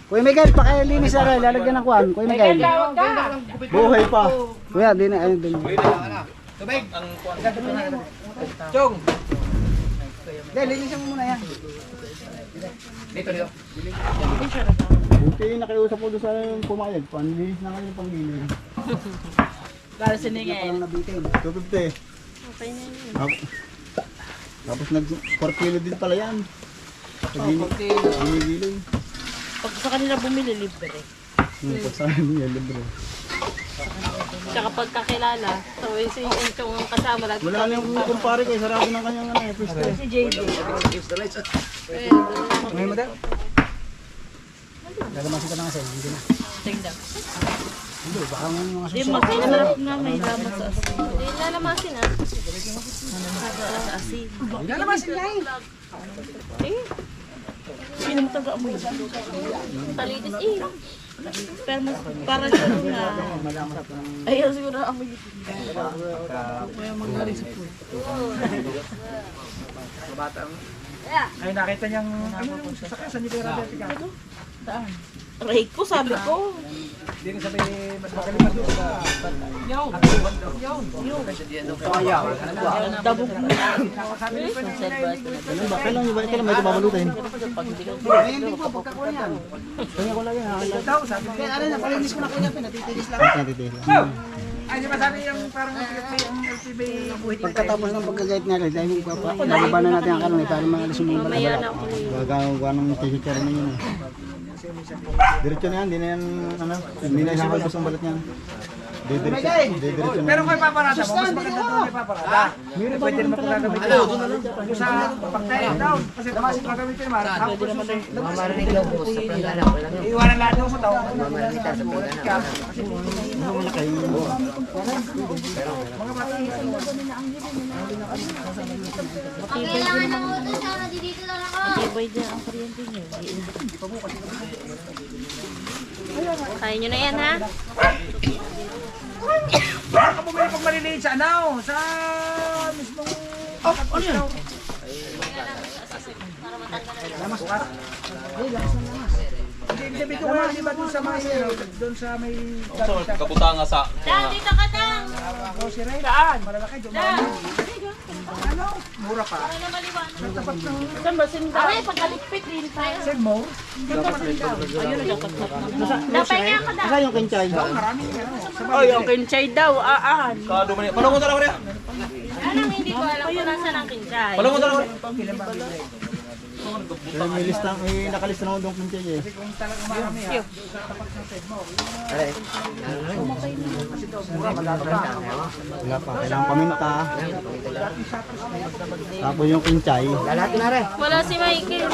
Kuya Miguel, pakilinis na rin. Lalagyan ng kuwan. Kuya Miguel. Buhay pa. Kuya, di na. Ayun, din. Tubig! Ang Chong. Dahil, linisan mo muna yan. dito dito. Buti nakiusap po doon sa pumayag. Panlinis na kayo pang gilid. Para siningin. Parang nabitin. 250. Okay na yun. Tapos nag 4 kilo din pala yan. Ginigilid. Pag sa kanila bumili, libre. Pag sa akin yan, libre. Tsaka pagkakilala. So, yung kasama lang. Wala na yung kumpare ko, sarado ng kanyang ano, piste. Si JD. Ngayon mo daw? Lalamasin ka na kasi. Hindi na. Tingnan. Hindi, baka nga yung mga Di masarap na may laman sa asin. Hindi lalamasin ah. Sa asin. Lalamasin na eh. Eh, Sinong taga mo yun? talitis eh. Pero mas para sa nga. Ayaw siguro ako yun. Kaya magaling sa food. Ay, nakita niyang, ano yung sasakyan, saan niyo kaya dati ka? Saan? Aray ko, sabi ko. Hindi rin sabi, mas magaling pa doon sa... Dabog mo. Kailan nyo ba? Kailan may tumabalutin? Ay, hindi po, pagkakuha yan. Kanya ko lang yan. Daw, sabi ko. Kaya na, palinis ko na kuya, pinatitilis lang. Ay, di ba sabi yung parang yung LTV buhay dito? Pagkatapos ng pagkagayat nga rin, dahil nalabanan natin ang kanon eh, para maalis yung mga Mamaya balat. na ako eh. Gagawa ng t-shirt na yun. Diretso na yan, hindi na yan, ano, hindi na isakalbos ang balat niyan. Diretso na. Pero kung ipaparada mo, mas maganda doon kung ipaparada. Pwede naman kung gagamitin mo. Yung sa pagkain down, kasi gagamitin mo. Tapos Mamarinig daw po sa paglalak. Wala nga. iwanan lahat yung sa Mamarinig tayo sa paglalak. Kailangan ng utos sana dito lang ako. Matibay din ang kuryente niyo. Kaya nyo na yan ha. baka ka bumili pag maliliit sa ano, sa mismong... Oh, ano yan? Lamas ka? Hindi, lamas na lamas. Hindi, sabi ko nga, di ba doon sa may, doon sa may... Kaputa nga sa... Dan, dito ka Dan. Grocery? Saan? Malalaki, doon ba? Ano? Mura pa. Para na maliwanag. Tapat ng... Saan ba sinda? Aray, pagkalipit din tayo. Save more? Ayun, nagkakatap na. Napahinga ka Dan. Saan yung kinchay? Maraming ano. Ay, ang kinchay daw. Aan. Kado man yan. Paano ko talaga rin? Anong hindi ko alam kung nasaan ang kinchay. Paano ko talaga rin? May lista, may nakalista naman doon kinchay eh. Kung talagang marami ha. Wala pa, kailangan paminta. Tapos yung kinchay. Lalaki na rin. Wala si Michael.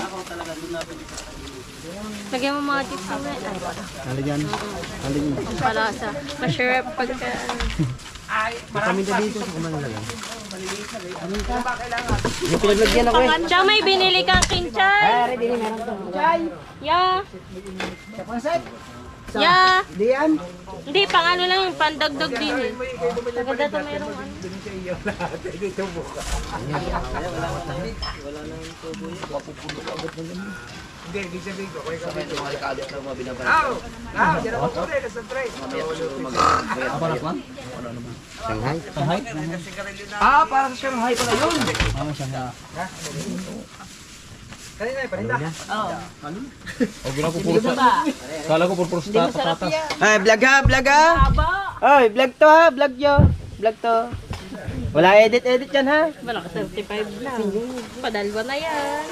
Lagyan mo mga tips mo. Ay, Haligyan. Haligyan. palasa. Masarap pagka... Kami na dito sa kumanalagan. Yung pinaglagyan ako eh. Tsaka may binili kang kinchay. Ready na meron to. Yeah. Sa pansit? Yeah. Diyan? Hindi, pang ano lang yung pandagdag din eh. Maganda to mayroong ano. Hindi, hindi sabihin ko. Kaya kami. Mga likado na mga binabalik. Diyan ako po rin. Nasa tray. Shanghai. Ah, para sa Shanghai pala yun. Kanina eh, paninda. O gina ko puro sa... Kala ko puro sa patatas. Ay, vlog ha, vlog ha. Aba. Ay, vlog to ha, vlog yo. vlog to. Wala edit yan ha. Wala ka 35 lang. Padalwa na yan.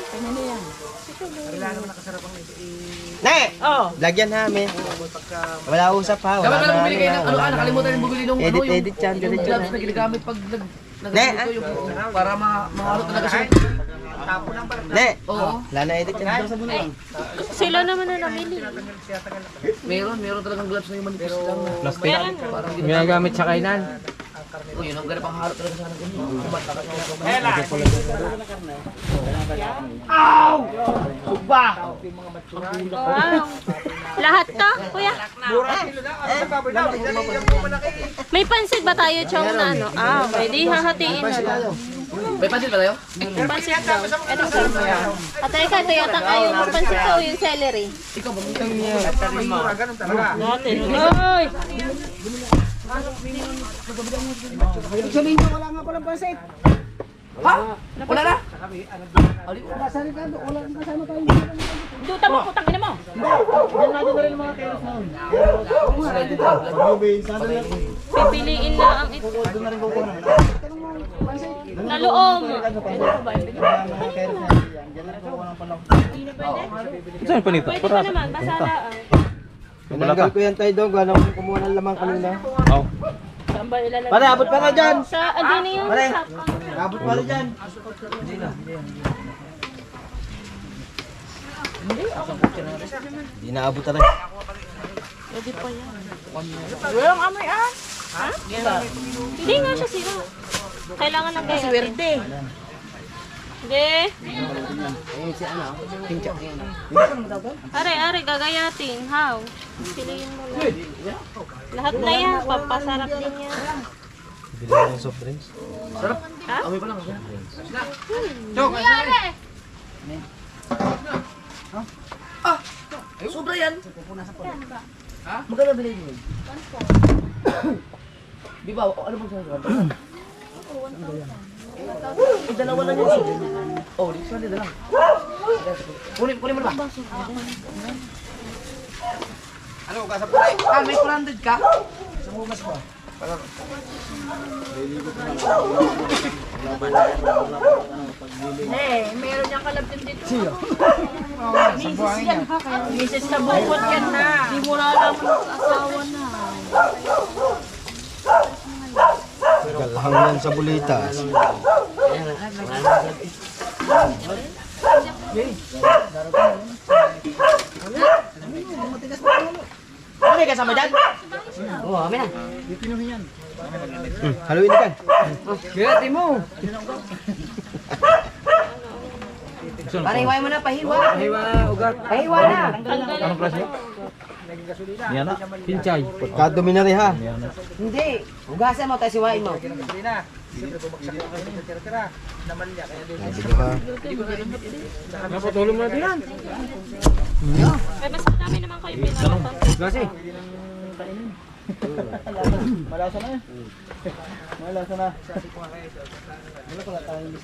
Ne! Oh. Vlog yan ha, men. Wala usap ha. Wala na bumili kayo ng ano ka, nakalimutan yung bumili nung edit yan, ganit yan. Gloves na ginagamit pag nag-edit yung para mahalo talaga siya. Ne! Oo. Wala na edit yan. Sila naman na namili. Meron talagang gloves na yung manipis lang. Meron. Parang Ginagamit sa kainan. oh, yun ang ganap ang halo talaga sa kanila. Wow. Lahat to, kuya. May pansit ba tayo, Chong, na ano? Ah, okay. Di hahatiin na lang. May pansit ba tayo? Pansit daw. Ito sir. At teka, ito yata ayaw mo pansit ko, yung celery. Ikaw ba? Natin. Ay! Sabihin ko, wala nga palang pansit. Ha? Wala na? Nasa Ricardo, wala kang kasama tayo. Duta mo, putang ina mo. Diyan natin na rin mga keros na. Pipiliin na ang ito. Naluom. Saan pa nito? Pwede pa naman, basala. Tinanggal ko yan tayo doon. Galang ko kumuha ng lamang kanina. Oh. Saan ba ilalagay? Pare, abot pa na dyan. Sa, andun na yung Pare. sapang. Abot pa na dyan. Hindi na abot na rin. Pwede pa yan. Walang amoy ah. Hindi nga siya sira. Kailangan lang gaya. Swerte. Hindi. Are, gagayatin. How? Piliin mo lang. Lahat na yan. Papasarap din yan. Bili na yung soft drinks. Ha? Amoy pa lang. Sobra yan. Ha? Magkano bilhin mo? Di ba? Ano bang sasabihin? Dalawa lang yan. Oh, di sana dalawa. Kunin mo na ba? Ano, kasap ko na may 400 ka? Sa mugas ko. Meron niyang kalabtin dito. Siya? Misis yan ha. Misis sa bukod yan na. Di mo na alam ang asawa na. Galhang yan sa bulitas. Ano may kasama dyan? Oo, amin na. Haluin ka. Gati mo. Pahiwain mo na, pahiwa. Hiwa, ugat. Pahiwa na. Anong klase? Yan na. Pinchay. Kadumi na rin ha. Hindi. Hugasan mo, tapos hiwain mo. Sabi ko ha. Napatulong natin yan. Ay, mas madami naman kayo pinapapang. Klase. Malasa na yan. Malasa na.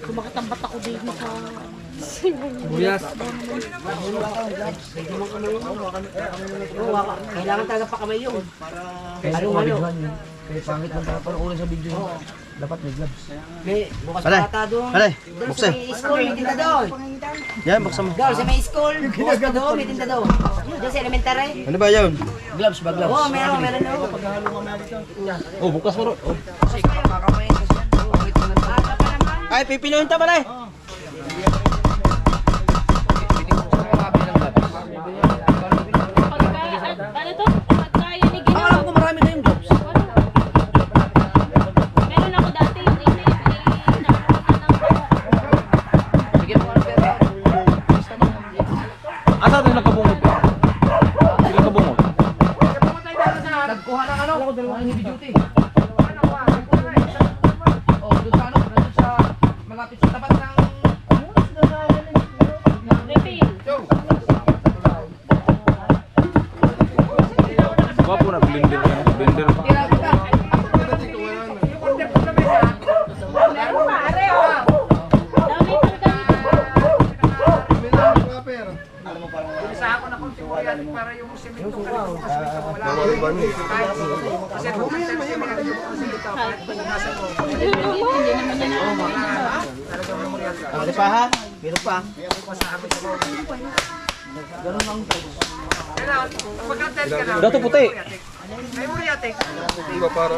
Kumakatambat ako dito sa... Buyas. Kailangan talaga pa kamay yun. Halo-halo. Kaya pangit ng papanukulan sa video. Dapat may gloves. May bukas Pare, bata doon. pare, Doon sa buksan. may school, may tinda doon. Yan, buksan mo. Doon sa may school, bukas pa doon, may tinda doon. Doon sa elementary. Ano ba yun? Gloves ba, gloves? Oo, meron na. Oh, bukas mo ro. Ay, pipinoyin ta pare. Ano to? Pagkaya ni Gino. Alam ko marami kayong gloves. Meron ako dati yung Sige mo, ano pero. Asa tayo nakabungod? Ilang kabungod? Nagkuha ng ano? Ang heavy duty. Oh, doon sa ano? Doon sa malapit sa tapat ng... refill. Gwapo na, blender ka na. Blender pa. Dami pang ganito. para yung simento ka rin kasi wala. Kasi pumunta na siya mga simento kahit pagkasa mo. Talagang memorial ka. Ano pa ha? Meron pa. Kailangan, pagka-test ka na. Dato puti. May muriatik. Iba para.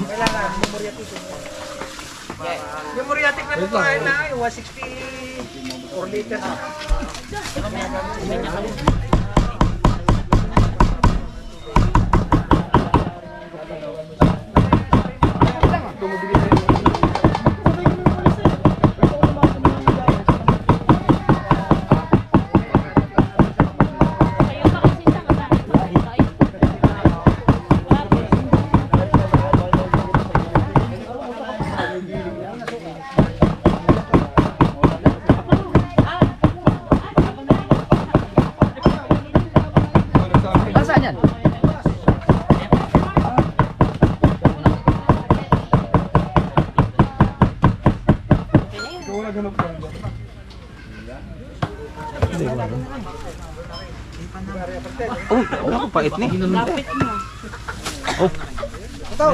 Kailangan, muriatik. Yung muriatik na ito ay na 164 liters. Kayo pa kasi sa Saan yan? Oh, ako pait ni. Lapit mo. Oh.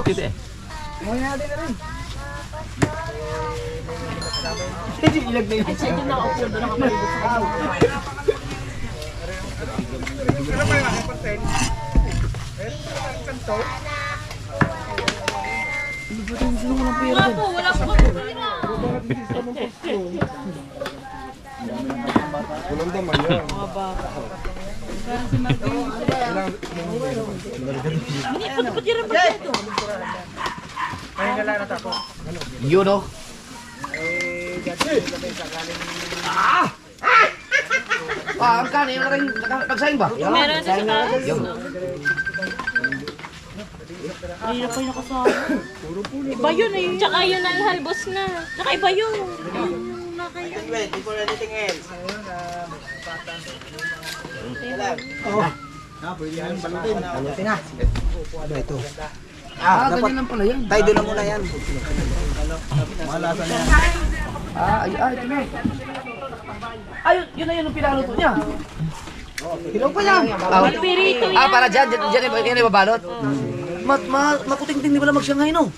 Pait eh. Ay, sa'yo na ako doon nakapalibot sa kanila. Wala po, wala po kami pera. Walang daman yan. Pati-pati ba ito? May nalanat ako. Yun oh. Ang kanin na rin nagsaing ba? Meron sa taas. Hindi na pa yung nakasama. Iba yun eh. Tsaka yun ang halbos na. Tsaka iba yun. Yung nakaya. Balutin na. Ano ito? Ganyan lang pala yan. Tayo doon na muna yan. Ito na. Ay, yun na yun ang pinaluto niya. Hilaw pa yan. Pirito yan. Para dyan yan ibabalot. Makuting-ting di pala mag-Shanghai no?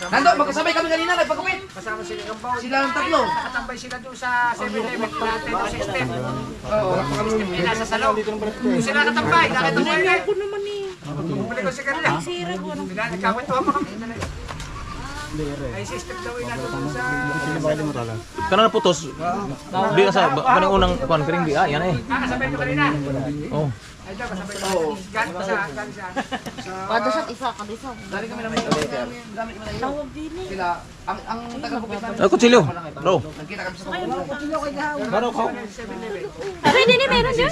Nando, magkasabay kami kanina, nagpagupit. Kasama sila ng bawal. Sila ang tatlo. Nakatambay sila doon sa 7-Eleven. Nintendo system. System nila sa salon. Doon sila nakatambay. Nakita mo yun eh. Ako naman eh. Bumalik ko si Carla. Sira ko. Nagkakwento pa kami. Ay system daw yung nandun sa... Kana na putos. Di ka sa kaning unang kuan kring di yan eh. Kasabay ko kanina. Oh. Ay daw, kasabay ko. Galit pa sa... Kada shot isa, kada isa. Dali kami naman gamit mo na yun. Tawag din eh. Sila ang taga-gupit namin. Ay, kutsilyo. Bro. Nagkita kami sa Baro ko. Pwede ni meron yun.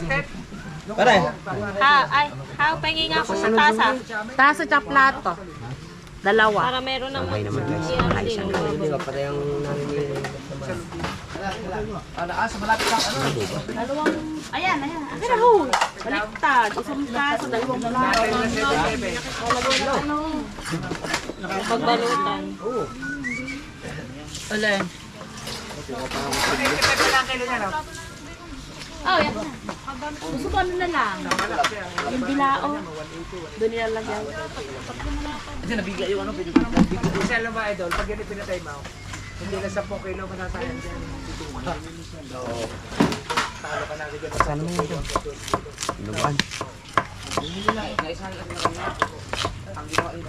Pare. Ha, pengi nga ako sa tasa. Tasa tsaka plato. Dalawa. Para meron ng Hindi ba parehang sa malapit lang ano. Dalawang, ayan. Akin na ho. Baliktad. Isang tasa, dalawang plato. pagbalutan. Alin? Oh, yan na. Gusto ko ano na lang. Yung bilao. Doon nilalagyan. Kasi nabigla yung ano. Kasi alam mo idol, pag ganito pinatay mo, hindi na 10 kilo matatayang dyan. Talo ka na rin. Saan mo yun? Inuban.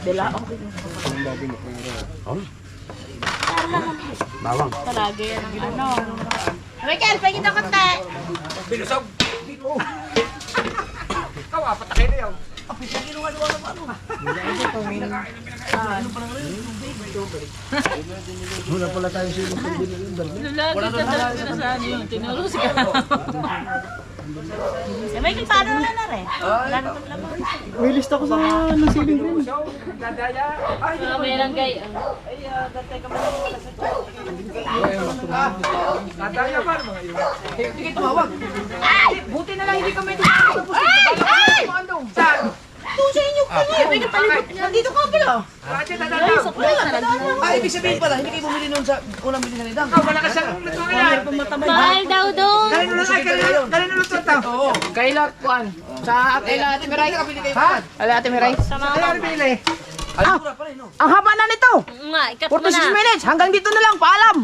Bilao. Bawang. Palagi yan ang ano. Michael, pagin ako te. Bilusog! Ikaw, apat na kayo na yun. Wala pala tayo sila. Lagi ka talaga na sa ano yun. Tinurus ka. Michael, paano na rin? Wala na pala mo. May lista ko sa nasiling rin. So, dadaya. Ay, Merang gay. datay ka mo. Nadaya pa mga iyo. Hindi tumawag. Ay! Buti na lang hindi kami dito. Ay! Saan? Doon sa inyo pa niya. May napalibot. Nandito ka pala. Ibig sabihin pala, hindi kayo bumili noon sa unang bili na nidang. Wala ka siyang Mahal daw doon. Galing na luto ito. Oo. Kaila, kuan. Sa kaila Ate Miray. Ha? Ala Ate Miray. Sa mga Ano bili? Altura pala no. Ang haba na nito. nga, ikat mo 46 na. minutes. Hanggang dito na lang. Paalam.